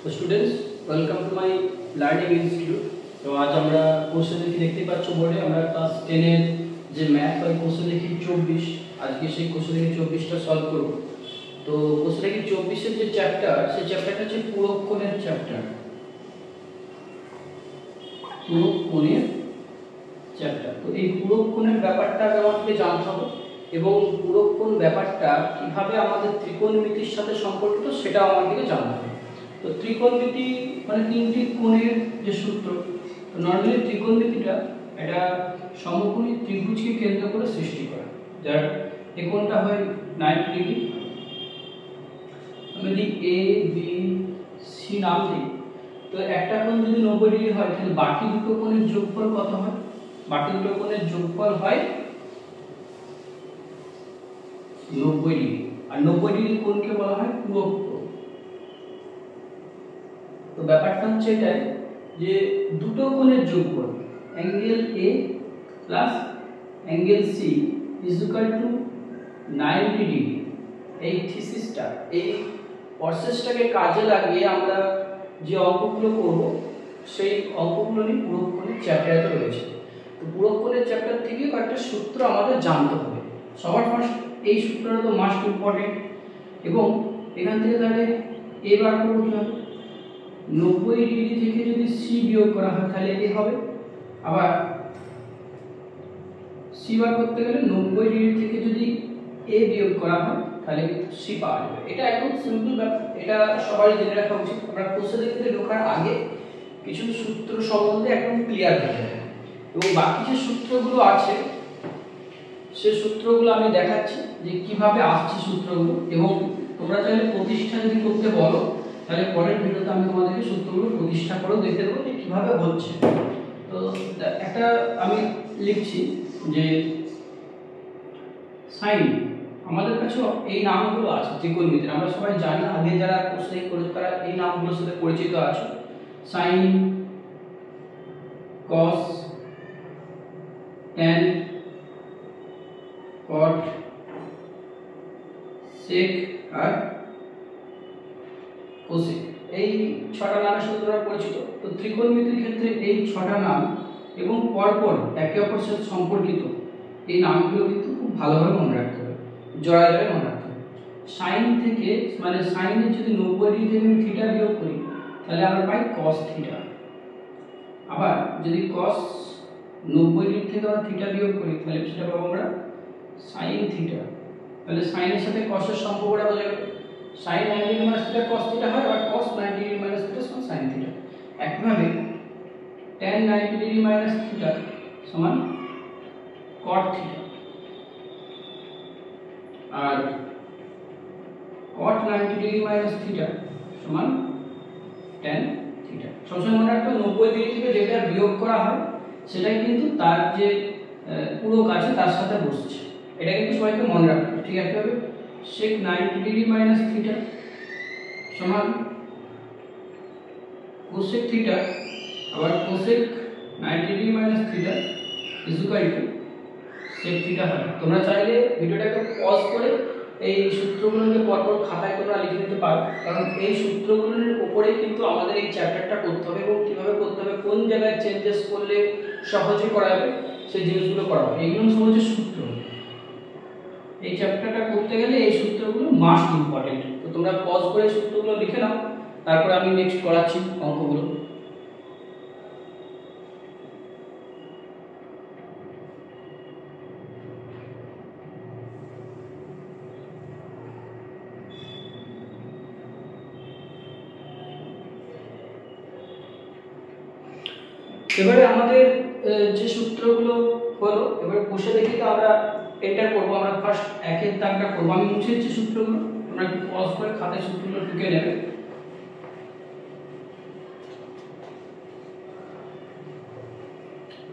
So students, welcome to my learning institute. তো আজ আমরা কোশ্চেন দেখি দেখতে পাচ্ছ বোর্ডে আমরা ক্লাস 10 এর যে ম্যাথ হয় কোশ্চেন দেখি 24 আজকে সেই কোশ্চেন দেখি 24টা সলভ করব। তো কোশ্চেন দেখি 24 এর যে চ্যাপ্টার সেই চ্যাপ্টারটা হচ্ছে পুরোক্ষণের চ্যাপ্টার। পুরোক্ষণের চ্যাপ্টার। তো এই পুরোক্ষণের ব্যাপারটা আমাদেরকে জানতে হবে এবং পুরোক্ষণ ব্যাপারটা কিভাবে আমাদের ত্রিকোণমিতির সাথে সম্পর্কিত সেটাও আমাদেরকে জানতে হবে। তো ত্রিকোণমিতি মানে তিনটি কোণের যে সূত্র। তো নরমালি ত্রিকোণমিতিটা এটা সমকোণী ত্রিভুজকে কেন্দ্র করে সৃষ্টি করা, যার এই কোণটা হয় 90 ডিগ্রি। আমি যদি এ বি সি নাম দিই, তো একটা কোণ যদি 90 ডিগ্রি হয় তাহলে বাকি দুটো কোণের যোগফল কত হয়? বাকি দুটো কোণের যোগফল হয় 90 ডিগ্রি। আর 90 ডিগ্রি কোণকে বলা হয় পুরোক্ষ। তো ব্যাপারটা হচ্ছে এটাই যে দুটো কোণের যোগফল angle A plus angle C is equal to 90 degree. এই থিসিসটা, এই প্রসেসটাকে কাজে লাগিয়ে আমরা যে অঙ্কগুলো করব সেই অঙ্কগুলো নিয়ে পুরোক্ষণের চ্যাপ্টারে রয়েছে। তো পুরোক্ষণের চ্যাপ্টার থেকে কয়েকটা সূত্র আমাদের জানতে হবে। সবার ফার্স্ট এই সূত্রটা তো মাস্ট ইম্পর্টেন্ট, এবং এখান থেকে তাহলে এ বার করবো কিভাবে? 90 ডিগ্রি থেকে যদি সি বিয়োগ করা হয় তাহলে এ হবে। আবার সি বার করতে গেলে 90 ডিগ্রি থেকে যদি এ বিয়োগ করা হয় তাহলে সি পাওয়া যাবে। এটা একদম সিম্পল ব্যাপার, এটা সবাই জেনে রাখা উচিত। আমরা কোর্সে দেখতে ঢোকার আগে কিছু সূত্র সম্বন্ধে একদম ক্লিয়ার হয়ে যাবে, এবং বাকি যে সূত্রগুলো আছে সেই সূত্রগুলো আমি দেখাচ্ছি যে কিভাবে আসছে সূত্রগুলো, এবং তোমরা চাইলে প্রতিষ্ঠা যদি করতে বলো তাহলে পরের ভিডিওতে আমি তোমাদেরকে সূত্রগুলো প্রতিষ্ঠা করেও দেখে দেবো যে কিভাবে হচ্ছে। তো একটা আমি লিখছি যে সাইন, আমাদের কাছে এই নামগুলো আছে ত্রিকোণমিতির, আমরা সবাই জানি, আগে যারা কোর্সে করেছে তারা এই নামগুলোর সাথে পরিচিত আছে। সাইন, কস, ট্যান, কট, সেক আর কোসেক, এই ছটা নামের সাথে তোমরা পরিচিত। তো ত্রিকোণমিতির ক্ষেত্রে এই ছটা নাম এবং পরপর একে অপরের সাথে সম্পর্কিত এই নামগুলো কিন্তু খুব ভালোভাবে মনে রাখতে হবে, জড়ায় জড়ায় মনে রাখতে হবে। সাইন থেকে মানে সাইনের যদি 90 ডিগ্রি থেকে আমি থিটা বিয়োগ করি তাহলে আমরা পাই কস থিটা। আবার যদি কস 90 ডিগ্রি থেকে আমরা থিটা বিয়োগ করি তাহলে সেটা পাবো আমরা সাইন থিটা। তাহলে সাইনের সাথে কসের সম্পর্কটা বোঝা গেল। sin 90 degree minus theta cos theta হয়, আর cos 90 ডিগ্রি মাইনাস থিটা সমান sin থিটা। একইভাবে tan 90 ডিগ্রি মাইনাস থিটা সমান cot থিটা, আর cot 90 ডিগ্রি মাইনাস থিটা সমান tan থিটা। সবসময় মনে রাখতে 90 ডিগ্রি থেকে যেটা বিয়োগ করা হয় সেটাই কিন্তু তার যে পুরো কাছে তার সাথে বসছে, এটা কিন্তু সবাইকে মনে রাখতে হবে। ঠিক আছে, sec 90 ডিগ্রি মাইনাস থিটা সমান cosec থিটা, আবার cosec 90 degree minus theta is equal two sec theta হয়। তোমরা চাইলে ভিডিওটাকে পজ করে এই সূত্রগুলোকে পরপর খাতায় তোমরা লিখে নিতে পারো, কারণ এই সূত্রগুলোর উপরে কিন্তু আমাদের এই চ্যাপ্টারটা করতে হবে, এবং কিভাবে করতে হবে, কোন জায়গায় চেঞ্জেস করলে সহজে করা যাবে সেই জিনিসগুলো করা হবে। এইগুলো সহজে সূত্র, এই চ্যাপ্টারটা করতে গেলে এই সূত্রগুলো মাস্ট ইম্পর্টেন্ট। তো তোমরা পজ করে সূত্রগুলো লিখে নাও, তারপরে আমি নেক্সট করাচ্ছি অঙ্কগুলো। এবারে আমাদের যে সূত্রগুলো হলো, এবারে বসে দেখি তো আমরা এন্টার করবো। আমরা ফার্স্ট একের দাগটা করবো, আমি মুছে দিচ্ছি সূত্রগুলো, তোমরা একটু পজ করে খাতায় সূত্রগুলো ঢুকে নেবে।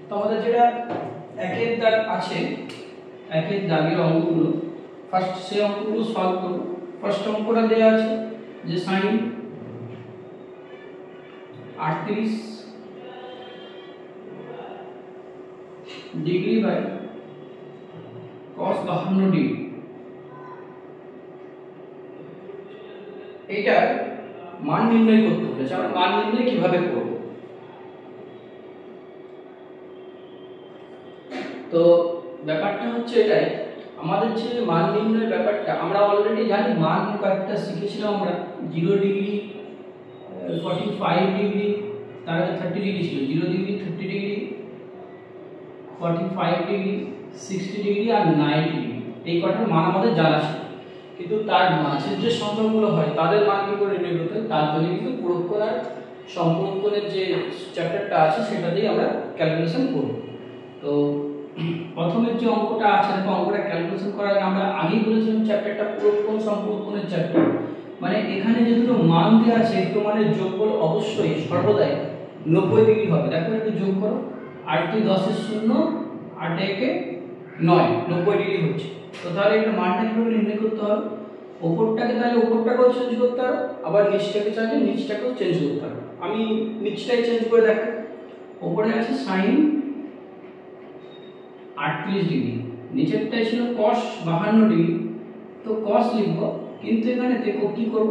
তো আমাদের যেটা একের দাগ আছে, একের দাগের অঙ্কগুলো ফার্স্ট সেই অঙ্কগুলো সলভ করবো। ফার্স্ট অঙ্কটা দেওয়া আছে যে sine 38 degree by cos 52 degree, এটার মান নির্ণয় করতে বলেছে। আমরা মান নির্ণয় কিভাবে করব? তো ব্যাপারটা হচ্ছে এটাই, আমাদের যে মান নির্ণয়ের ব্যাপারটা আমরা অলরেডি জানি। মান কয়েকটা শিখেছিলাম আমরা, 0 ডিগ্রি, 45 ডিগ্রি, তার আগে 30 ডিগ্রি ছিল, 0 ডিগ্রি, 30 ডিগ্রি, 45 ডিগ্রি, 60 ডিগ্রি আর 90 ডিগ্রি। এই কটার মান আমাদের জানা ছিল, কিন্তু তার মাঝের যে সংখ্যাগুলো হয় তাদের মান কি করে নির্ণয় করতে হয়, তার জন্য কিন্তু পুরোক্ষণ আর সম্পূরকণের যে চ্যাপ্টারটা আছে সেটা দিয়ে আমরা ক্যালকুলেশন করব। তো প্রথমের যে অঙ্কটা আছে, দেখো অঙ্কটা ক্যালকুলেশন করার আগে আমরা আগেই বলেছিলাম চ্যাপ্টারটা পুরোক্ষণ সম্পূরকণের চ্যাপ্টার। মানে এখানে যে দুটো মান দেওয়া আছে এই দুটো মানের যোগফল অবশ্যই সর্বদাই 90 ডিগ্রি হবে। দেখো একটু যোগ করো, 8 × 10 = 0, 8 × 1 = 9, 90 ডিগ্রি হচ্ছে। তো তাহলে এটা মানটা কিভাবে নির্ণয় করতে হবে? উপরটাকে তাহলে উপরটাকেও চেঞ্জ করতে হবে, আবার নিচটাকে চাইলে নিচটাকেও চেঞ্জ করতে হবে। আমি নিচটাই চেঞ্জ করে দেখো, উপরে আছে sin 38 ডিগ্রি, নিচেরটাই ছিল cos 52 ডিগ্রি। তো cos লিখব, কিন্তু এখানে দেখো কি করব,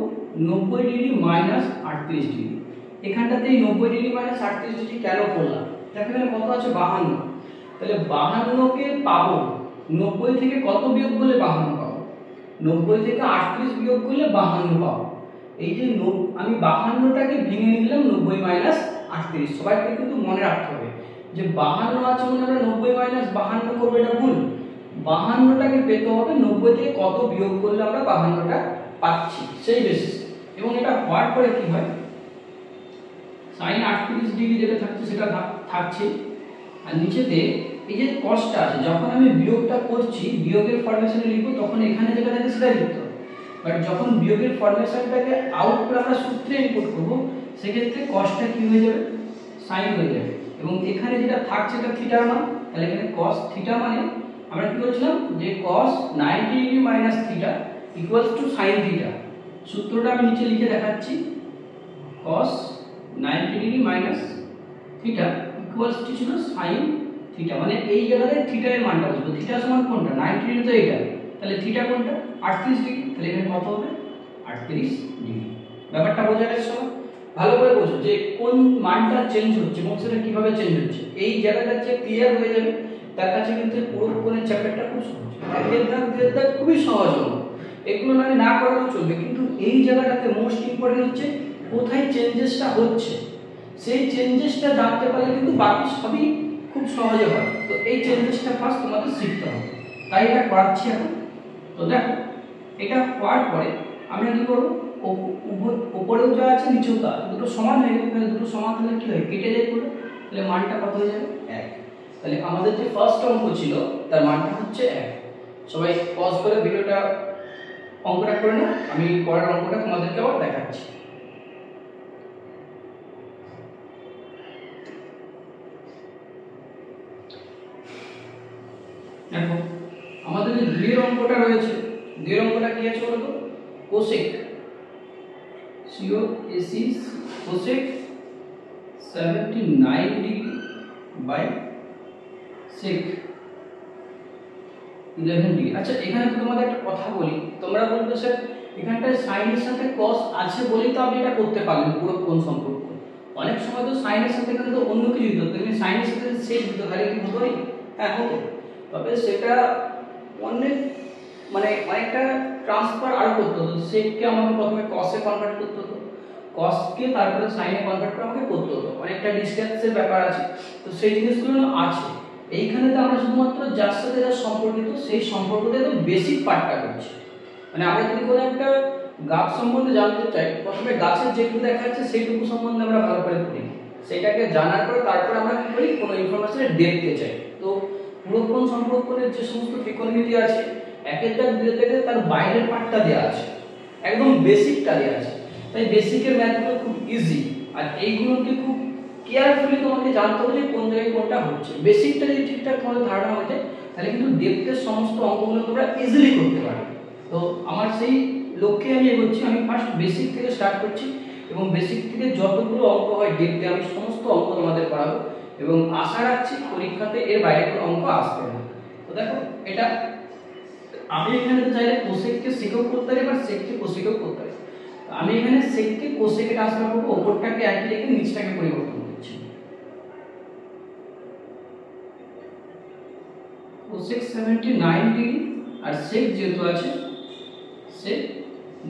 90 ডিগ্রি মাইনাস 38 ডিগ্রি। এখানটাতেই 90 ডিগ্রি মাইনাস 38 ডিগ্রি কেন করলাম? দেখো এখানে কত আছে, 52। তাহলে 52 কে পাবো, 90 থেকে কত বিয়োগ করলে 52 পাবো? 90 থেকে 38 বিয়োগ করলে 52 পাবো। এই যে আমি 52টাকে ভেঙে নিলাম 90 মাইনাস 38। সবাইকে কিন্তু মনে রাখতে হবে যে 52 আছে মানে আমরা 90 মাইনাস 52 করব, এটা ভুল। 52টাকে পেতে হবে 90 থেকে কত বিয়োগ করলে আমরা 52টা পাচ্ছি সেই বেসিস। এবং এটা হওয়ার পরে কি হয়, sin 38 ডিগ্রি যেটা থাকছে সেটা থাকছে, আর নিচেতে এই যে cosটা আছে, যখন আমি বিয়োগটা করছি বিয়োগের ফরমেশনে লিখব তখন এখানে যেটা থাকে সেটা লিখতে হবে। বাট যখন বিয়োগের ফরমেশনটাকে আউট করে আমরা সূত্রে ইনপুট করব সেক্ষেত্রে cosটা কি হয়ে যাবে, sin হয়ে যাবে। এবং এখানে যেটা থাকছে এটা থিটার মান, তাহলে এখানে cos থিটা মানে আমরা কি করেছিলাম যে cos 90 degree minus theta equals to sin theta. সূত্রটা আমি নিচে লিখে দেখাচ্ছি, cos 90 degree minus theta equals to ছিল sin থিটা। মানে এই জায়গাতে থিটা এর মানটা বসবে। থিটা সমান কোনটা, 90 ডিগ্রি তো এটা, তাহলে থিটা কোনটা, 38 ডিগ্রি। তাহলে এখানে কত হবে, 38 ডিগ্রি। ব্যাপারটা বোঝা গেছে সব? ভালো করে বোঝো যে কোন মানটা চেঞ্জ হচ্ছে এবং সেটা কিভাবে চেঞ্জ হচ্ছে। এই জায়গাটা যে ক্লিয়ার হয়ে যাবে তার কাছে কিন্তু পুরোক্ষণের চ্যাপ্টারটা খুব সহজ। এর দাগ খুবই সহজ হবে, এগুলো না করাও চলবে, কিন্তু এই জায়গাটাতে মোস্ট ইম্পর্টেন্ট হচ্ছে কোথায় চেঞ্জেসটা হচ্ছে। সেই চেঞ্জেসটা জানতে পারলে কিন্তু বাকি সবই খুব সহজে হয়। তো এই চেঞ্জেসটা ফার্স্ট তোমাদের শিখতে হবে, তাই এটা করাচ্ছি এখন। তো দেখো এটা হওয়ার পরে আমরা কি করব, উপরেও যা আছে নিচেও তা দুটো সমান হয়ে গেলে, তাহলে দুটো সমান হলে কি হয়, কেটে যায় পুরো, তাহলে মানটা কত হয়ে যাবে, 1। তাহলে আমাদের যে ফার্স্ট অঙ্ক ছিল তার মানটা হচ্ছে 1। সবাই পজ করে ভিডিওটা অঙ্কটা করে নাও, আমি পরের অঙ্কটা তোমাদেরকে আবার দেখাচ্ছি। দেখো আমাদের যে দুইয়ের অঙ্কটা রয়েছে, দুইয়ের অঙ্কটা কি আছে বলতো, cosec, cosec 79 degree by sec 11 degree. আচ্ছা এখানে তো তোমাদের একটা কথা বলি, তোমরা বলবে স্যার এখানটায় সাইনের সাথে cos আছে বলেই তো আপনি এটা করতে পারলেন পুরোক্ষণ সম্পর্ক। অনেক সময় তো সাইনের সাথে কিন্তু অন্য কিছু দিত, তুমি সাইনের সাথে সেক দিত, তাহলে কি হতো? হ্যাঁ হতো, তবে সেটা অনেক মানে অনেকটা ট্রান্সফার আরো করতে হতো। সেককে আমাকে প্রথমে cos এ কনভার্ট করতে হতো, cos কে তারপরে sin এ কনভার্ট করে আমাকে করতে হতো, অনেকটা ডিসটেন্সের ব্যাপার আছে। তো সেই জিনিসগুলো আছে এইখানে, তো আমরা শুধুমাত্র যার সাথে যা সম্পর্কিত সেই সম্পর্কটা একদম বেসিক পার্টটা করছি। মানে আমরা যদি কোনো একটা গাছ সম্বন্ধে জানতে চাই, প্রথমে গাছের যেটুকু দেখা যাচ্ছে সেইটুকু সম্বন্ধে আমরা ভালো করে পড়ি, সেটাকে জানার পরে তারপরে আমরা কি করি, কোনো ইনফরমেশনের ডেপথে চাই। তো পুরোক্ষণ সম্পর্কের যে সমস্ত ত্রিকোণমিতি আছে, একের দাগ দুই থেকে তার বাইরের পার্টটা দেওয়া আছে, একদম বেসিকটা দেওয়া আছে। তাই বেসিকের ম্যাথগুলো খুব ইজি, আর এইগুলোকে খুব কেয়ারফুলি তোমাকে জানতে হবে যে কোন জায়গায় কোনটা হচ্ছে। বেসিকটা যদি ঠিকঠাক তোমাদের ধারণা হয়ে যায় তাহলে কিন্তু ডেপথের সমস্ত অঙ্কগুলো তোমরা ইজিলি করতে পারবে। তো আমার সেই লক্ষ্যে আমি এগোচ্ছি, আমি ফার্স্ট বেসিক থেকে স্টার্ট করছি এবং বেসিক থেকে যতগুলো অঙ্ক হয় ডেপথে আমি সমস্ত অঙ্ক তোমাদের করাবো এবং আশা রাখছি পরীক্ষাতে এর বাইরে কোনো অঙ্ক আসবে না। তো দেখো এটা আমি এখানে চাইলে কোসেককে সেকও করতে পারি বা সেককে কোসেকও করতে পারি। আমি এখানে সেককে কোসেকে ট্রান্সফার করব, উপরটাকে একই রেখে নিচটাকে পরিবর্তন করছি। কোসেক 79 ডিগ্রি আর সেক যেহেতু আছে সেক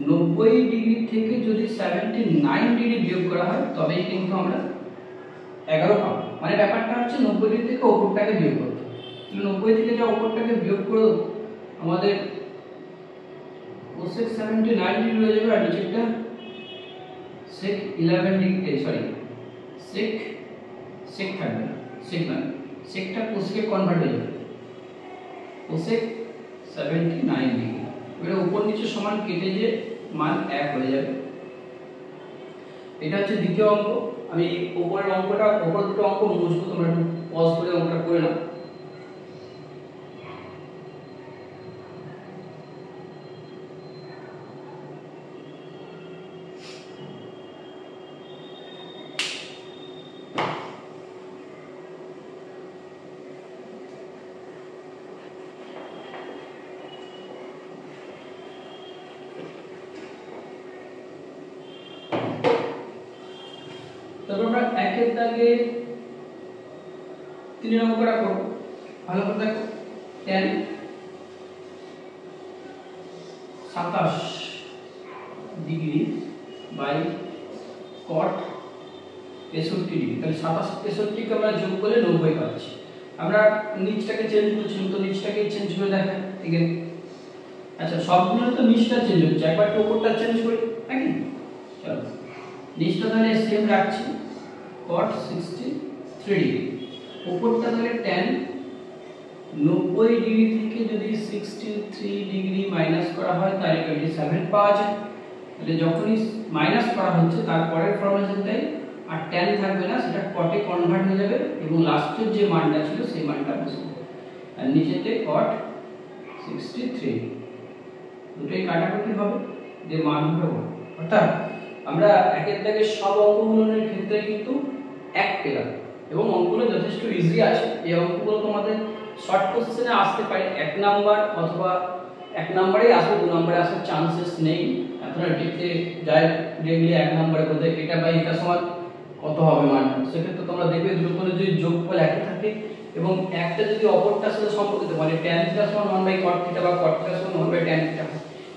90 ডিগ্রি থেকে যদি 79 ডিগ্রি বিয়োগ করা হয় তবেই কিন্তু আমরা 11 পাবো। মানে ব্যাপারটা হচ্ছে 90 ডিগ্রি থেকে উপরটাকে বিয়োগ করতে হবে। 90 থেকে যা উপরটাকে বিয়োগ করে আমাদের কোসেক 79 ডিগ্রি হয়ে যাবে, আর নিচেরটা sec 11 ডিগ্রি, সরি sec থাকবে না, sec না, secটা কোসেকে কনভার্ট হয়ে যাবে, কোসেক 79 ডিগ্রি। এবারে উপর নিচে সমান কেটে যে মান 1 হয়ে যাবে। এটা হচ্ছে দ্বিতীয় অঙ্ক। আমি উপরের অঙ্কটা, উপর দুটো অঙ্ক মুছবো, তোমরা একটু পজ করে অঙ্কটা করে নাও। তারপর আমরা একের দাগে 3 অঙ্কটা করব। ভালো করে দেখো, tan 27 degree by cot 63 degree, তাহলে 27 63 কে আমরা যোগ করে 90 পাচ্ছি। আমরা নিচটাকে চেঞ্জ করছি, তো নিচটাকে চেঞ্জ করে দেখাই এখানে। আচ্ছা, সবগুলো তো নিচটা চেঞ্জ হচ্ছে, একবার তো উপরটা চেঞ্জ করি নাকি? চলো, নিচটা তাহলে সেম রাখছি, cot 63 ডিগ্রি। উপরটা তাহলে tan 90 ডিগ্রি থেকে যদি 63 ডিগ্রি মাইনাস করা হয় তাহলে 27 পাওয়া যায়। তাহলে যখনই মাইনাস করা হচ্ছে তারপরের ফর্মেশনটাই আর tan থাকবে না, সেটা cot-এ কনভার্ট হয়ে যাবে এবং লাস্টের যে মানটা ছিল সেই মানটা বসবে। আর নিচেতে cot 63, দুটোই কাটাকুটি হবে, যে মান হবে। অর্থাৎ আমরা একের দাগে সব অঙ্কগুলোর ক্ষেত্রে কিন্তু 1 পেলাম এবং অঙ্কগুলো যথেষ্ট ইজি আছে। এই অঙ্কগুলো তোমাদের শর্ট কোশ্চেনে আসতে পারে 1 নাম্বার, অথবা 1 নম্বরেই আসবে, 2 নম্বরে আসার চান্সেস নেই। আপনারা দেখতে যায় দেখলে 1 নম্বরে বলতে এটা বাই এটা সমান কত হবে মানটা, সেক্ষেত্রে তোমরা দেখবে দুটো করে যদি যোগফল একই থাকে এবং একটা যদি অপরটার সাথে সম্পর্কিত, মানে tan θ সমান 1/cot θ বা cot θ সমান 1/tan θ,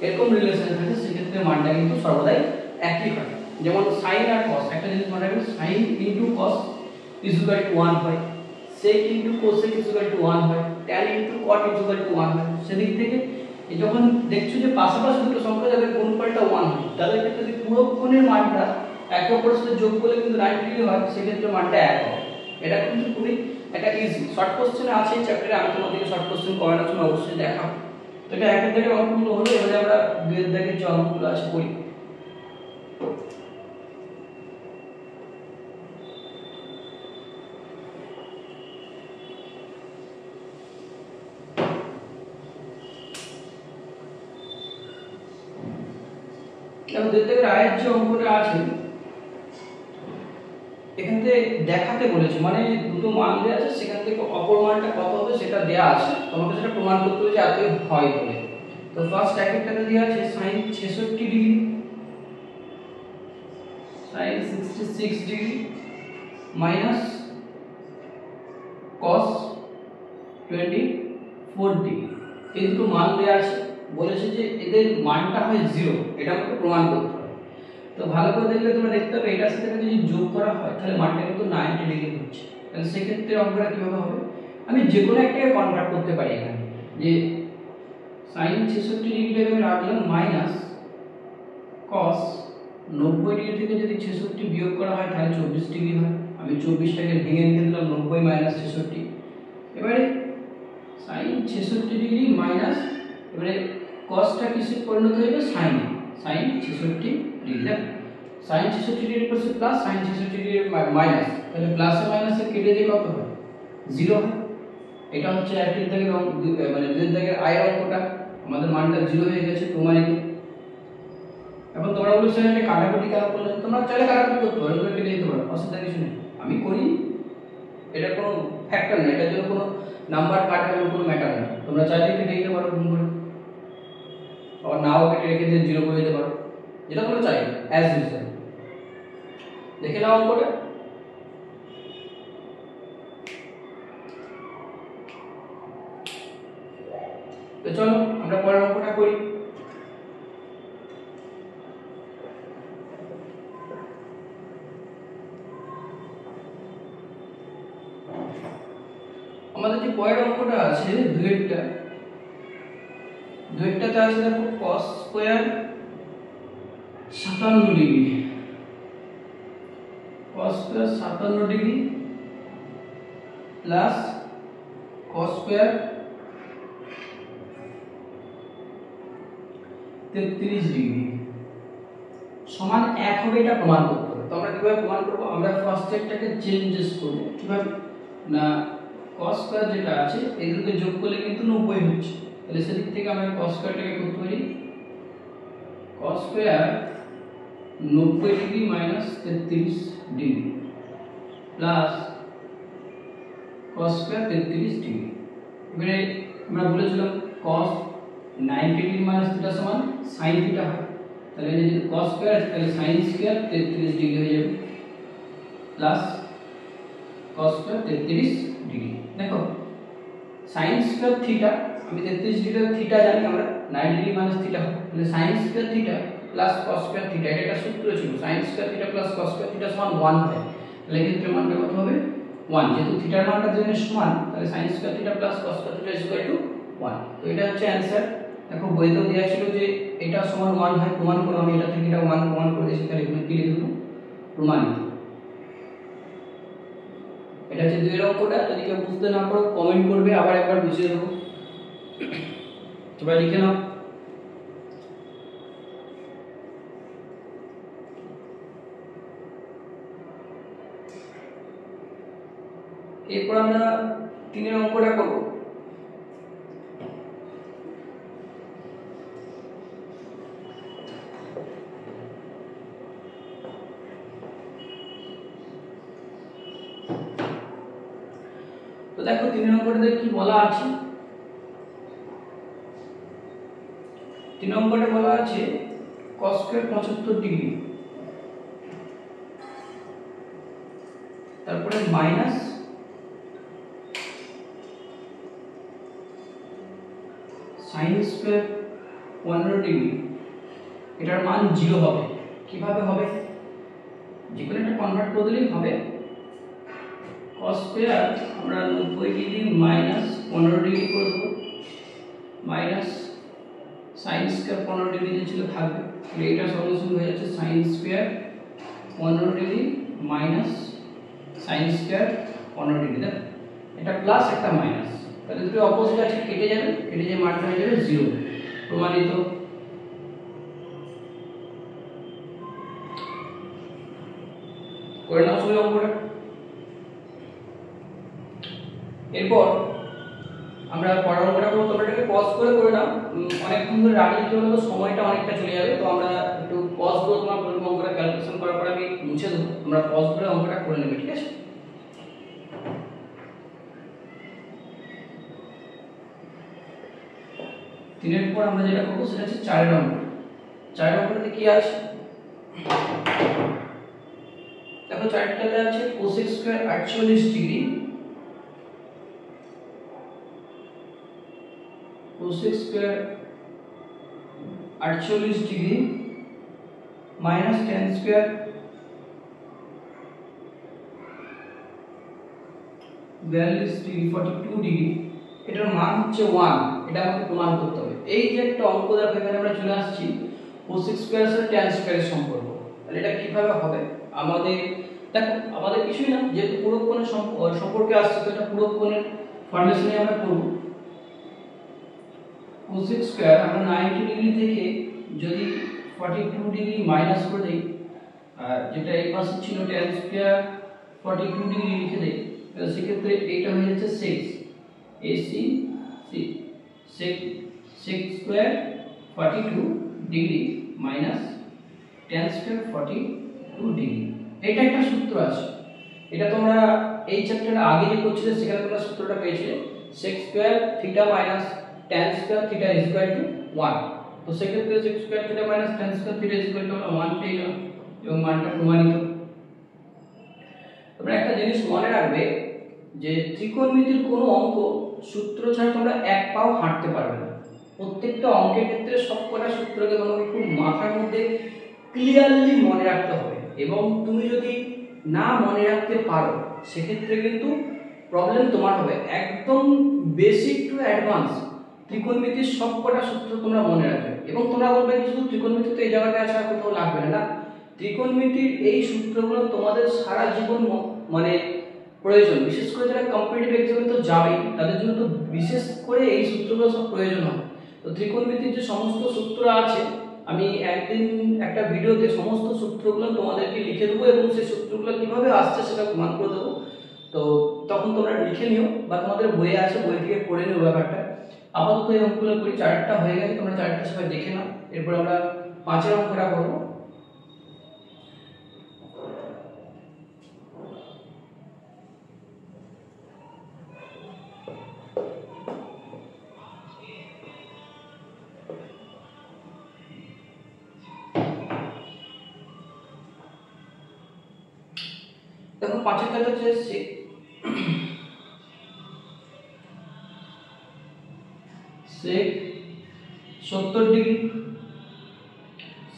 এরকম রিলেশন থাকে, সেক্ষেত্রে মানটা কিন্তু সর্বদাই একই হয়। যেমন sin আর cos, একটা জিনিস মনে রাখবেন, sin * cos = 1 হয়, sec * cosec = 1 হয়, tan * cot = 1 হয়। সেদিক থেকে যখন দেখছো যে পাশাপাশি দুটো সংখ্যা যাদের গুণফলটা 1 হয়, তাদের ক্ষেত্রে যদি পুরো কোণের মানটা একে অপরের সাথে যোগ করলে কিন্তু 90 ডিগ্রি হয়, সেক্ষেত্রে মানটা 1 হবে। এটা কিন্তু খুবই একটা ইজি শর্ট কোশ্চেন আছে এই চ্যাপ্টারে, আমি তোমাদেরকে শর্ট কোশ্চেন করানোর সময় অবশ্যই দেখাবো। তো এটা একের দাগের অঙ্কগুলো হলো, এবারে আমরা দুইয়ের দাগের যে অঙ্কগুলো আছে করি। এবং দুইয়ের দাগের আয়ের যে অঙ্কটা আছে এখান থেকে দেখাতে বলেছে, মানে দুটো মান দেওয়া আছে, সেখান থেকে অপর মানটা কত হবে সেটা দেওয়া আছে, তোমাকে সেটা প্রমাণ করতে হবে যে এতই হয় বলে। তো ফার্স্ট একেরটাতে দেওয়া আছে sin 66 degree, sin 66 degree minus cos 24 degree. এই দুটো মান দেওয়া আছে, বলেছে যে এদের মানটা হয় 0, এটা আমাকে প্রমাণ করতে হবে। তো ভালো করে দেখলে তোমরা দেখতে পাবে এটার সাথে যদি যোগ করা হয় তাহলে মানটা কিন্তু 90 ডিগ্রি হচ্ছে। তাহলে সেই ক্ষেত্রে অঙ্কটা কিভাবে হবে, আমি যে কোনো একটাকে কনভার্ট করতে পারি এখানে, যে sin 66 ডিগ্রিটাকে আমি রাখলাম মাইনাস cos 90 ডিগ্রি থেকে যদি 66 বিয়োগ করা হয় তাহলে 24 ডিগ্রি হয়। আমি 24টাকে ভেঙে লিখে দিলাম 90 মাইনাস 66। এবারে sin 66 ডিগ্রি মাইনাস, এবারে cosটা কিসে পরিণত হবে, sin 66 ডিগ্রি। sin 66 ডিগ্রির পর প্লাস sin 66 ডিগ্রির মাইনাস, তাহলে প্লাসে মাইনাসে কেটে দিয়ে কত হয়, 0 হয়। এটা হচ্ছে একের দাগের মানে দুইয়ের দাগের আয়ের অঙ্কটা, আমাদের মানটা 0 হয়ে গেছে প্রমাণিত। এখন তোমরা বলছো স্যার এটা কাটাকুটি কেন করলে, তোমরা চাইলে কাটাকুটি করতে পারো, এটা কেটে দিতে পারো, অসুবিধা কিছু নেই। আমি করি, এটা কোনো ফ্যাক্টর না, এটার জন্য কোনো নাম্বার কাটানোর কোনো ম্যাটার না। তোমরা চাইলে কেটে দিতে পারো গুণ করে, আবার নাও কেটে রেখে দিয়ে 0 করে দিতে পারো, যেটা তোমরা চাইবে অ্যাজ ইউজুয়াল। দেখে নাও অঙ্কটা। তো চলো আমরা পরের অঙ্কটা করি। আমাদের যে পরের অঙ্কটা আছে দুয়েরটাতে আছে দেখো cos square 57 degree, cos square 57 degree plus cos square 33 degree সমান 1 হবে, এটা প্রমাণ করতে হবে। তো আমরা কিভাবে প্রমাণ করব? আমরা ফার্স্ট এটাকে চেঞ্জেস করব। কিভাবে না, cos স্কয়ার যেটা আছে এই দুটোকে যোগ করলে কিন্তু 90 হচ্ছে, তাহলে সেদিক থেকে আমরা cos স্কয়ারটাকে করতে পারি cos square 90 degree minus 33 degree plus cos square 33 degree. এবারে আমরা বলেছিলাম cos 90 ডিগ্রি মাইনাস থিটা সমান sin থিটা হয়, তাহলে এই যে cos স্কয়ার তাহলে sin স্কয়ার 33 ডিগ্রি হয়ে যাবে প্লাস cos স্কয়ার 33 ডিগ্রি। দেখো sin স্কয়ার থিটা, আমি 33 ডিগ্রি থিটা জানি, আমরা 90 ডিগ্রি মাইনাস থিটা হবে, তাহলে sin square theta plus cos square theta, এটা একটা সূত্র ছিল sin square theta plus cos square theta সমান 1 হয়, তাহলে এই ক্ষেত্রে মানটা কত হবে 1, যেহেতু থিটার মানটা দুজনে সমান তাহলে sin square theta plus cos square theta = 1। তো এটা হচ্ছে অ্যানসার। দেখো বইতেও দেওয়া ছিল যে এটা সমান 1 হয়, প্রমাণ করো, আমি এটা থেকে এটা 1 প্রমাণ করে দিয়েছি, তাহলে এখানে কি লিখব? প্রমাণিত। এটা হচ্ছে দুই অঙ্কটা। যদি কেউ বুঝতে না পারো কমেন্ট করবে, আবার একবার বুঝিয়ে দেবো। তোমরা লিখে নাও। এরপর আমরা 3 অঙ্কটা করব। তো দেখো 3 নম্বরে কি বলা আছে? 3 নম্বরে বলা আছে cos স্কয়ার 75 ডিগ্রি, তারপরে মাইনাস sin স্কয়ার 15 ডিগ্রি, এটার মান 0 হবে। কিভাবে হবে? যেকোনো একটা কনভার্ট করে দিলেই হবে। cos স্কয়ার আমরা 90 ডিগ্রি মাইনাস 15 ডিগ্রি করে দেব, মাইনাস sin স্কয়ার 15 ডিগ্রি যে ছিল থাকবে, তাহলে এটা সলিউশন হয়ে যাচ্ছে sin square 15 degree minus sin square 15 degree. দেখো এটা প্লাস একটা মাইনাস, তাহলে দুটো অপোজিট আছে, কেটে যাবে, কেটে যে মানটা হয়ে যাবে 0। প্রমাণিত। করে নাও সবাই অঙ্কটা। এরপর আমরা পরের অঙ্কটা করব। তোমরা এটাকে পজ করে নাও, অনেকক্ষণ ধরে রাখলে কি হলো সময়টা অনেকটা চলে যাবে। তো আমরা একটু পজ করে তোমার অঙ্কটা ক্যালকুলেশন করার পর আমি মুছে দেবো, আমরা পজ করে অঙ্কটা করে নেবে, ঠিক আছে? তিনের পর আমরা যেটা করবো সেটা হচ্ছে 4 নম্বর। 4 নম্বরে কি আছে দেখো, 4টাতে আছে cosec square 48 degree, cosec square 48 degree minus tan square 42 degree 42 degree, এটার মান হচ্ছে 1। এটা আমাকে প্রমাণ করতে হবে। এই যে একটা অঙ্ক দেখো, এখানে আমরা চলে আসছি cosec স্কয়ার আর tan স্কয়ারের সম্পর্ক। তাহলে এটা কিভাবে হবে? আমাদের দেখো, আমাদের কিছুই না, যেহেতু পূরক কোণের সম্পর্কে আসছে, তো এটা পূরক কোণের ফর্মেশনে আমরা করব। cosec স্কয়ার আমরা 90 ডিগ্রি থেকে যদি 42 ডিগ্রি মাইনাস করে দেই, আর যেটা এই পাশে ছিল tan স্কয়ার 42 ডিগ্রি লিখে দেই, তাহলে সেক্ষেত্রে এইটা হয়ে যাচ্ছে 6 AC sec square 42 degree minus tan square 42 degree. এটা একটা সূত্র আছে, এটা তোমরা এই চ্যাপ্টারে আগে যে করছিলে সেখানে তোমরা সূত্রটা পেয়েছিলে sec square theta minus tan square theta = 1। তো সেক্ষেত্রে sec square theta minus tan square theta equal to 1 পেলাম এবং মানটা প্রমাণিত। তোমরা একটা জিনিস মনে রাখবে যে ত্রিকোণমিতির কোনো অঙ্ক সূত্র ছাড়া তোমরা এক পাও হাঁটতে পারবে না। প্রত্যেকটা অঙ্কের ক্ষেত্রে সবকটা সূত্রকে তোমাকে খুব মাথার মধ্যে ক্লিয়ারলি মনে রাখতে হবে, এবং তুমি যদি না মনে রাখতে পারো সেক্ষেত্রে কিন্তু প্রবলেম তোমার হবে। একদম বেসিক টু অ্যাডভান্স ত্রিকোণমিতির সবকটা সূত্র তোমরা মনে রাখবে, এবং তোমরা বলবে কি শুধু ত্রিকোণমিতি তো এই জায়গাটা আছে আর কোথাও লাগবে না। ত্রিকোণমিতির এই সূত্রগুলো তোমাদের সারা জীবন মানে প্রয়োজন, বিশেষ করে যারা কম্পিটিটিভ এক্সামে তো যাবেই তাদের জন্য তো বিশেষ করে এই সূত্রগুলো সব প্রয়োজন হয়। তো ত্রিকোণমিতির যে সমস্ত সূত্র আছে আমি একদিন একটা ভিডিওতে সমস্ত সূত্রগুলো তোমাদেরকে লিখে দেবো এবং সেই সূত্রগুলো কিভাবে আসছে সেটা প্রমাণ করে দেবো। তো তখন তোমরা লিখে নিও বা তোমাদের বইয়ে আছে বই থেকে পড়ে নিও ব্যাপারটা। আপাতত এই অঙ্কগুলো করি, 4টা হয়ে গেছে, তোমরা 4টা সবাই দেখে নাও। এরপর আমরা 5এর অঙ্কটা করবো। দেখো 5এর কাজ হচ্ছে sec 70 ডিগ্রি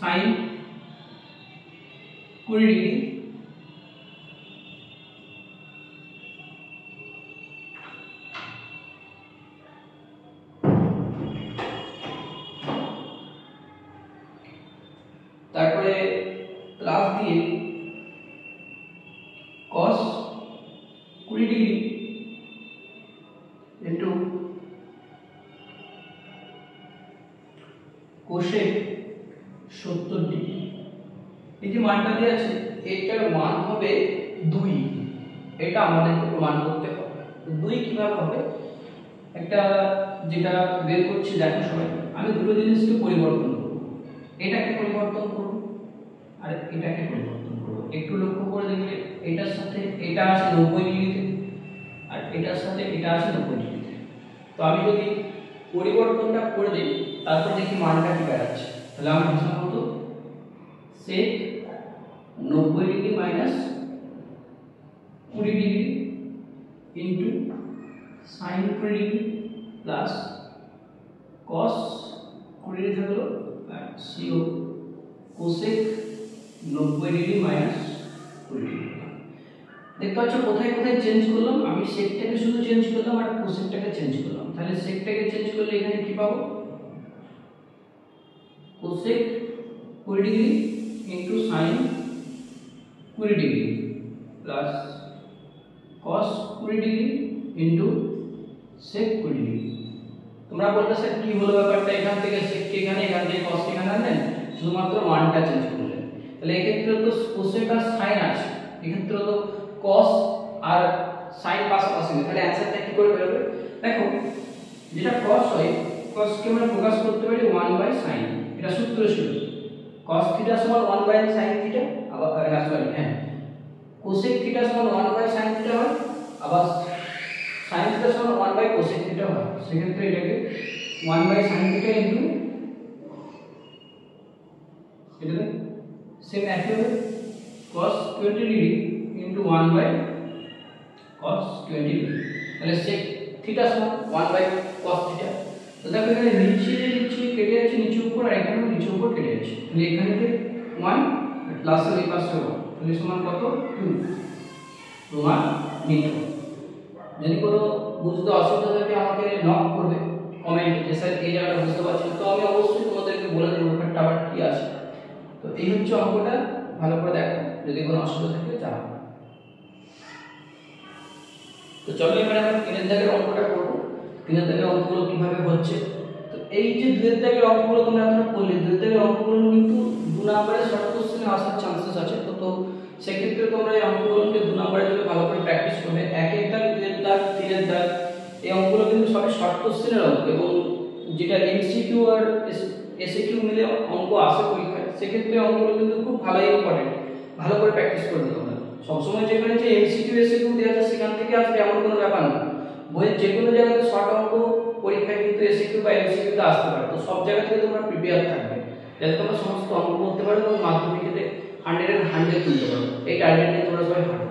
sin 20 ডিগ্রি তারপরে প্লাস দিয়ে cos 20 degree into cosec 70 degree. এই যে মানটা দেওয়া আছে এটার মান হবে 2, এটা আমাদেরকে প্রমাণ করতে হবে। তো 2 কিভাবে হবে, একটা যেটা বের করছি দেখো সবাই, আমি দুটো জিনিসকে পরিবর্তন করব, এটাকে পরিবর্তন করব আর এটাকে পরিবর্তন করব। একটু লক্ষ্য করে দেখলে এটার সাথে এটা আছে 90 ডিগ্রিতে আর এটার সাথে এটা আছে 90 ডিগ্রিতে। তো আমি যদি পরিবর্তনটা করে দিই তারপর দেখি মানটা কি বেরাচ্ছে, তাহলে আমি হিসাব মতো sec 90 degree minus 20 degree into sin 20 degree plus cos 20 degree থাকলো আর co cosec 90 degree minus 20 degree. দেখতে পাচ্ছ কোথায় কোথায় চেঞ্জ করলাম, আমি সেকটাকে শুধু চেঞ্জ করলাম আর কোসেকটাকে চেঞ্জ করলাম। তাহলে সেকটাকে চেঞ্জ করলে এখানে কি পাবো, cosec 20 degree into sin 20 degree plus cos 20 degree into sec 20 degree. তোমরা বলবে স্যার কি হলো ব্যাপারটা, এখান থেকে sec কে এখানে, এখান থেকে cos কে এখানে আনলেন, শুধুমাত্র মানটা চেঞ্জ করলেন। তাহলে এই ক্ষেত্রে তো cosec আর sin আছে, এই ক্ষেত্রে তো cos আর sin পাশাপাশি, তাহলে অ্যানসারটা কি করে বেরোবে। দেখো যেটা cos হয়, cos কে আমরা প্রকাশ করতে পারি 1/sin, এটা সূত্র ছিল cos থিটা সমান 1/sin থিটা, আবার সরি হ্যাঁ cosec থিটা সমান 1/sin থিটা হয়, আবার sin থিটা সমান 1/cosec থিটা হয়। সেক্ষেত্রে এটাকে 1/sin থিটা ইনটু এটাকে সেম একই হবে cos 20 degree into 1/cos 20 degree. তাহলে sec থিটা সমান 1/cos থিটা। তো দেখো এখানে নিচে কেটে যাচ্ছে নিচে উপর, আর এখানে নিচে উপর কেটে যাচ্ছে, তাহলে এখানে 1 প্লাস এর এই পাশে 1, তাহলে সমান কত 2 প্রমাণিত। যদি কোনো বুঝতে অসুবিধা থাকে আমাকে নক করবে কমেন্টে যে স্যার এই জায়গাটা বুঝতে পারছেন, তো আমি অবশ্যই তোমাদেরকে বলে দেবো ব্যাপারটা আবার কি আছে। তো এই হচ্ছে অঙ্কটা, ভালো করে দেখো, যদি কোনো অসুবিধা থাকে জানাও। তো চলো এবারে আমরা 3 এর দাগের অঙ্কটা করব। 3 এর দাগের অঙ্কগুলো কিভাবে হচ্ছে, তো এই যে 2 এর দাগের অঙ্কগুলো তোমরা এখন করলে, 2 এর দাগের অঙ্কগুলো কিন্তু 2 নম্বরের শর্ট কোশ্চেনে আসার চান্সেস আছে। তো সেক্ষেত্রে তোমরা এই অঙ্কগুলোকে 2 নম্বরের জন্য ভালো করে প্র্যাকটিস করবে। 1 এর দাগ, 2 এর দাগ, 3 এর দাগ, এই অঙ্কগুলো কিন্তু সবই শর্ট কোশ্চেনের অঙ্ক, এবং যেটা এমসিকিউ আর এসিকিউ মিলে অঙ্ক আসে পরীক্ষায়, সেক্ষেত্রে অঙ্কগুলো কিন্তু খুব ভালো ইম্পর্টেন্ট, ভালো করে প্র্যাকটিস করবে তোমরা। সবসময় যেখানে যে এমসিকিউ এসিকিউ দেওয়া আছে সেখান থেকে আসবে এমন কোনো ব্যাপার না, বইয়ের যে কোনো জায়গাতে শর্ট অঙ্ক পরীক্ষায় কিন্তু এসিকিউ বা এমসিকিউ তে আসতে পারে। তো সব জায়গা থেকে তোমরা প্রিপেয়ার থাকবে যাতে তোমরা সমস্ত অঙ্ক করতে পারো এবং মাধ্যমিকেতে 100 এর 100 তুলতে পারো। এই টার্গেট নিয়ে তোমরা সবাই হাঁটো।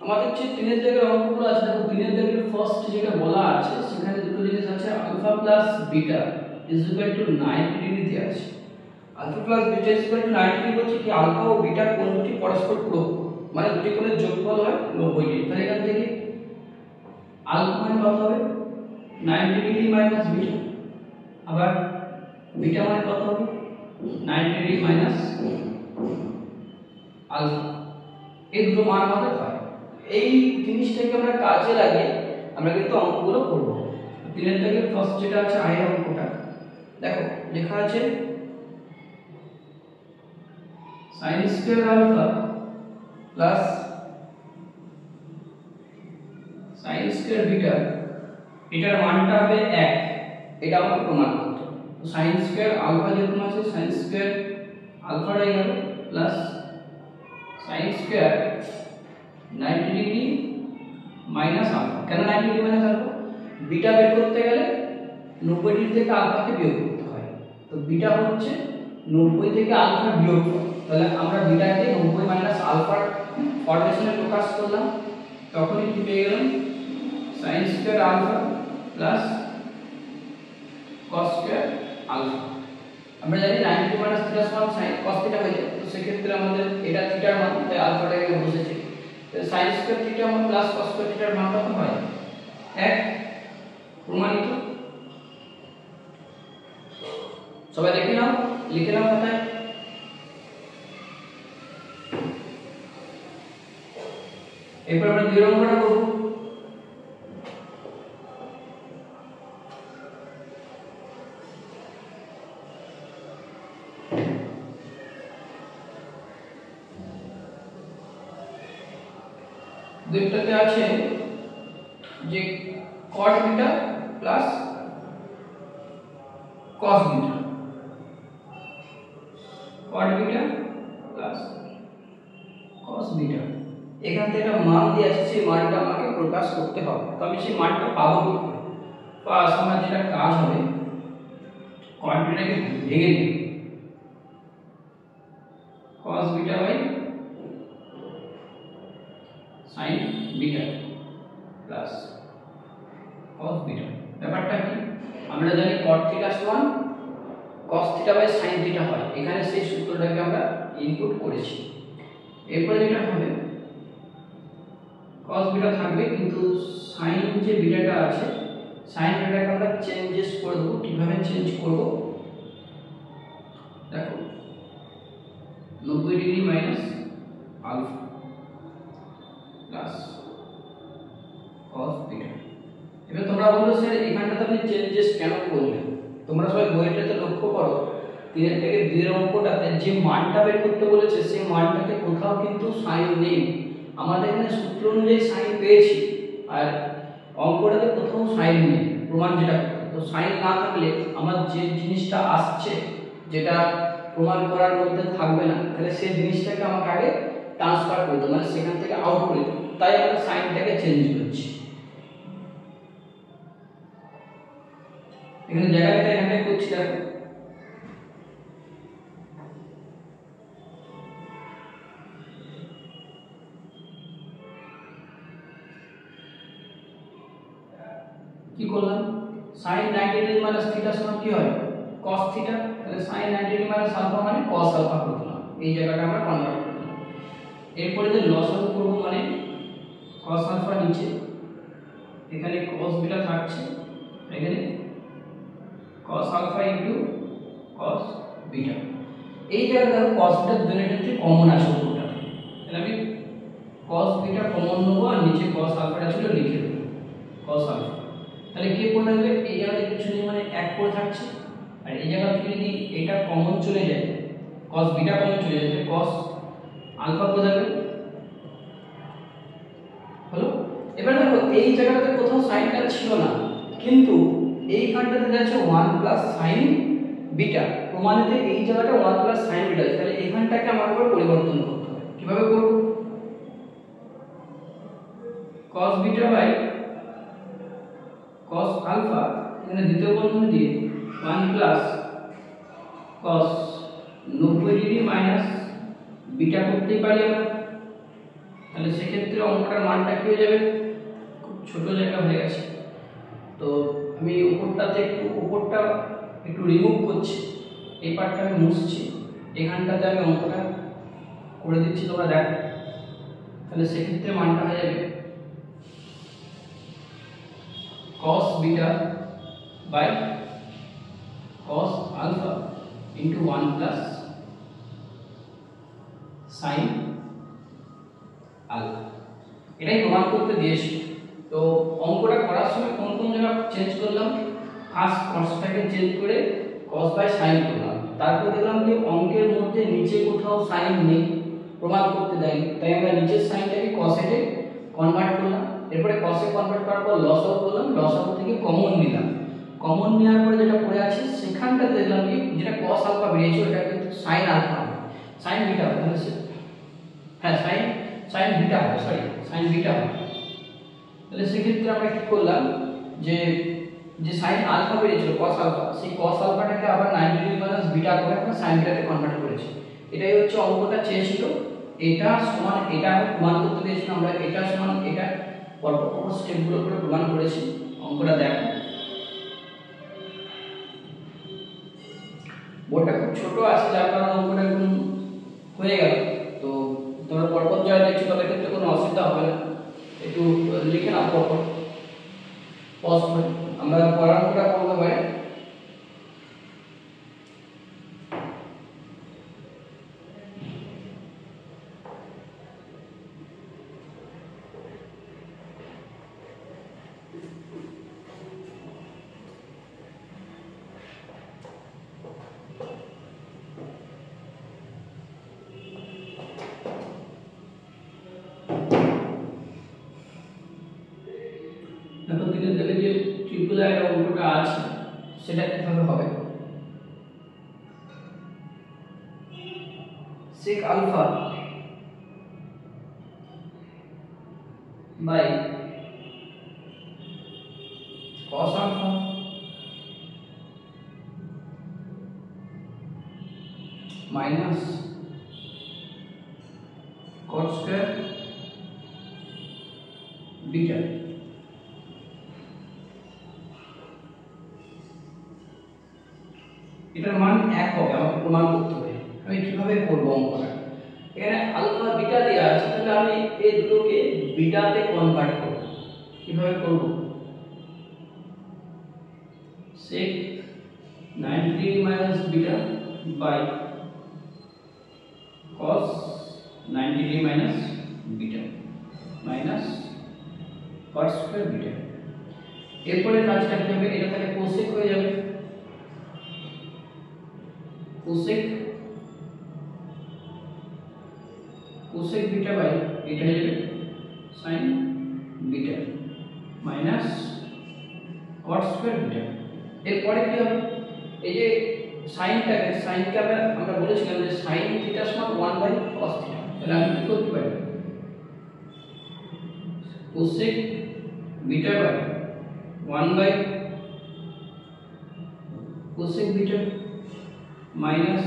আমাদের যে 3 এর দাগের অঙ্কগুলো আছে, দেখো 3 এর দাগের ফার্স্ট যেটা বলা আছে সেখানে দুটো জিনিস আছে, alpha plus beta is equal to 90 degree দেওয়া আছে। Alpha plus beta is equal to 90 degree বলছে কি আলফা ও বিটা কোণ দুটি পরস্পর পূরক, মানে দুটি কোণের যোগফল হয় 90 ডিগ্রি। তাহলে এখান থেকে আলফা মানে কত হবে 90 ডিগ্রি মাইনাস বিটা, আবার বিটা মানে কত হবে 90 ডিগ্রি মাইনাস আলফা। এই দুটো মান আমাদের হয়। এই জিনিসটাকে আমরা কাজে লাগিয়ে আমরা কিন্তু অঙ্কগুলো করব। 3 এর থেকে ফার্স্ট যেটা আছে আয়ের অঙ্কটা দেখো লেখা আছে sin square alpha plus sin square beta, এটার মানটা হবে 1, এটা আমাকে প্রমাণ করতে হবে। তো sin স্কয়ার আলফা যেরকম আছে sin স্কয়ার আলফাটাই হবে plus sin square 90 degree minus alpha. কেন 90 ডিগ্রি মাইনাস আলফা? বিটা বের করতে গেলে 90 ডিগ্রি থেকে আলফাকে বিয়োগ করতে হয়। তো বিটা হচ্ছে 90 থেকে আলফা বিয়োগ, তাহলে আমরা বিটাকে 90 মাইনাস আলফার ফর্মেশনে প্রকাশ করলাম, তখনই কি পেয়ে গেলাম sin square alpha plus cos square alpha. আমরা জানি 90 মাইনাস থিটা সমান sin cos থিটা হয়ে যায়, তো সেক্ষেত্রে আমাদের এটা থিটার মান, তাই আলফাটাকে বসেছে। sin square theta plus cos square থিটার মান কত হয় 1, প্রমাণিত। সবাই দেখে নাও, লিখে নাও খাতায়। এরপর আমরা দুই অঙ্কটা করব। দুইটাতে আছে যে cot beta plus cos beta, cot beta plus cos beta. এখান থেকে একটা মান দিয়ে আছে, সেই মানটা আমাকে প্রকাশ করতে হবে। তো আমি সেই মানটা পাবো কি করে? ফার্স্ট আমার যেটা কাজ হবে cot বিটাকে ভেঙে দিই, cos beta by sin beta plus cos beta. ব্যাপারটা কি আমরা জানি cot থিটা সমান cos theta by sin theta হয়, এখানে সেই সূত্রটাকে আমরা ইনপুট করেছি। এরপর যেটা হবে cos বিটা থাকবে, কিন্তু sin যে বিটাটা আছে sin বিটাকে আমরা চেঞ্জেস করে দেব। কিভাবে চেঞ্জ করব দেখো 90 degree minus alpha plus cos beta. এবার তোমরা বলছো স্যার এখানটাতে আপনি চেঞ্জেস কেন করলেন? তোমরা সবাই বইটাতে লক্ষ্য করো 3 এর থেকে 2 এর অঙ্কটাতে যে মানটা বের করতে বলেছে সেই মানটাতে কোথাও কিন্তু সাইন নেই। আমাদের এখানে সূত্র অনুযায়ী সাইন পেয়েছি, আর অঙ্কটাতে কোথাও সাইন নেই, প্রমাণ যেটা। তো সাইন না থাকলে আমার যে জিনিসটা আসছে যেটা প্রমাণ করার মধ্যে থাকবে না, তাহলে সেই জিনিসটাকে আমাকে আগে ট্রান্সফার করতে, মানে সেখান থেকে আউট করে দিতে। তাই আমরা সাইনটাকে চেঞ্জ করছি। এখানে জায়গাটা এখানে করছি দেখো কি করলাম sin 90 ডিগ্রি মাইনাস থিটা সমান কি হয় cos থিটা, তাহলে sin 90 ডিগ্রি মাইনাস আলফা মানে cos আলফা করলাম, এই জায়গাটা আমরা কনভার্ট করলাম। এরপরে যে লসাগু করব মানে cos আলফা নিচে, এখানে cos বিটা থাকছে, এখানে cos alpha into cos beta. এই জায়গায় দেখো cos বিটা দুটোর ক্ষেত্রে কমন আছে পুরোটা, তাহলে আমি cos বিটা কমন নেব আর নিচে cos আলফাটা ছিল লিখে দেব cos আলফা। তাহলে কি পড়ে থাকবে এই জায়গাতে কিছু নেই মানে 1 পড়ে থাকছে, আর এই জায়গা থেকে যদি এটা কমন চলে যায় cos বিটা কমন চলে যায় তাহলে cos আলফা পড়ে যাবে। হলো? এবার দেখো এই জায়গাটাতে কোথাও সাইনটা ছিল না, কিন্তু এইখানটাতে যাচ্ছে 1 প্লাস সাইন বিটা, প্রমাণিত এই জায়গাটা 1 প্লাস সাইন বিটা, তাহলে এখানটাকে আমার উপর পরিবর্তন করতে হবে। কিভাবে করব? cos beta by cos alpha, এখানে দ্বিতীয় বন্ধনী দিয়ে 1 plus cos 90 degree minus beta করতেই পারি আমরা, তাহলে সেক্ষেত্রে অঙ্কটার মানটা কি হয়ে যাবে? খুব ছোট জায়গা হয়ে গেছে, তো আমি উপরটা একটু রিমুভ করছি, এই পার্টটা আমি মুছছি, এখানটাতে আমি অঙ্কটা করে দিচ্ছি, তোমরা দেখো। তাহলে সেক্ষেত্রে মানটা হয়ে যাবে cos beta by cos alpha into 1 plus sine alpha. এটাই প্রমাণ করতে দিয়েছি। তো অঙ্কটা করার সময় কোন কোন জায়গা চেঞ্জ করলাম? ফার্স্ট cosটাকে চেঞ্জ করে cos বাই সাইন করলাম, তারপর দেখলাম যে অঙ্কের মধ্যে নিচে কোথাও সাইন নেই, প্রমাণ করতে দেয়নি, তাই আমরা নিচের সাইনটাকে cos এ কনভার্ট করলাম। এরপরে cos এ কনভার্ট করার পর লসাগু করলাম, লসাগু থেকে কমন নিলাম, কমন নেওয়ার পরে যেটা পড়ে আছে সেখানটাতে দেখলাম কি যেটা cos আলফা বেরিয়েছে ওটা কিন্তু sin আলফা হবে, sin বিটা হবে, তাহলে হ্যাঁ sin বিটা হবে, সরি sin বিটা হবে। তাহলে সেক্ষেত্রে আমরা কি করলাম যে sin আলফা বেরিয়েছিল cos আলফা, সেই cos আলফাটাকে আবার 90 ডিগ্রি মাইনাস বিটা করে আমরা sin বিটাতে কনভার্ট করেছি। এটাই হচ্ছে অঙ্কটা চেয়েছিল, এটা সমান এটা প্রমাণ করতে দিয়েছিলাম আমরা, এটা সমান এটা, পরপর স্টেপগুলো করে প্রমাণ করেছি। অঙ্কটা দেখো, বোর্ডটা খুব ছোট আছে যার কারণে অঙ্কটা একদম হয়ে গেল। তো তোমরা পরপর যারা দেখছো তাদের ক্ষেত্রে কোনো অসুবিধা হবে না, একটু লিখে নাও পরপর পজ করে, আমরা পড়ানোটা করবো এবারে। দেখো দিনের দিকে যে ট্রিপল আই অঙ্কটা আছে সেটা কিভাবে হবে? sec alpha by cos alpha minus cot square beta. এটার মান 1 হবে, আমাকে প্রমাণ করতে হবে। আমি কিভাবে করব অঙ্কটা? এখানে আলফা বিটা দেয়া আছে, তাহলে আমি এই দুটোকে বিটাতে কনভার্ট করব। কিভাবে করব? sec 90 degree minus beta by cos 90 degree minus beta minus cot square beta. এরপরে কাজটা কি হবে? এটা তাহলে কোসেক হয়ে যাবে, কোসেক বিটা বাই এটা হয়ে যাবে sin beta minus cot square beta. এরপরে কি হবে? এই যে সাইনকে আমরা বলেছিলাম যে sin থিটা সমান 1 বাই cos থিটা, তাহলে আমি কি করতে পারি? Cosec beta by 1 by cosec beta minus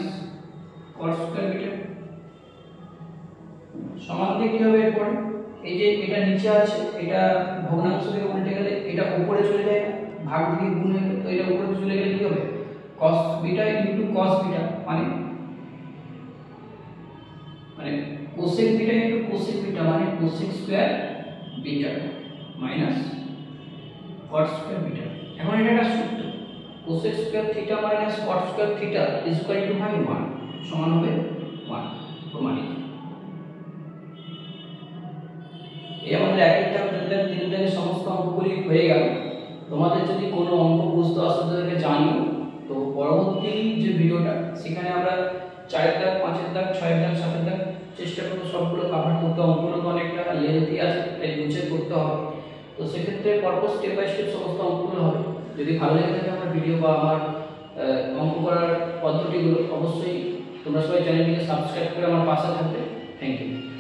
cot square beta সমান দিয়ে কি হবে? এরপরে এই যে এটা নিচে আছে, এটা ভগ্নাংশ থেকে উল্টে গেলে এটা উপরে চলে যায়, ভাগ দিয়ে গুণ হয়ে, তো এটা উপরে চলে গেলে কি হবে? cos beta into cos beta মানে cosec beta into cosec beta মানে cosec square beta minus cot square beta. এখন এটা একটা সূত্র, cosec square theta minus cot square theta is equal two 1 সমান হবে 1, প্রমাণিত। এই আমাদের এক একটা তিন থেকে সমস্ত অঙ্কগুলি হয়ে গেল। তোমাদের যদি কোনো অঙ্ক বুঝতে অসুবিধা থাকে জানিও, তো পরবর্তী যে ভিডিওটা সেখানে আমরা 4 দাগ 5 দাগ 6 দাগ 7 দাগ চেষ্টা করব সবগুলো কভার করতে। অঙ্কগুলো তো অনেকটা লেন্থি আছে, তাই বুঝে করতে হবে, তো সেক্ষেত্রে পরপর স্টেপ বাই স্টেপ সমস্ত অঙ্কগুলো হবে। যদি ভালো লেগে থাকে আমার ভিডিও বা আমার অঙ্ক করার পদ্ধতিগুলো, অবশ্যই তোমরা সবাই চ্যানেলটিকে সাবস্ক্রাইব করে আমার পাশে থাকবে। Thank you.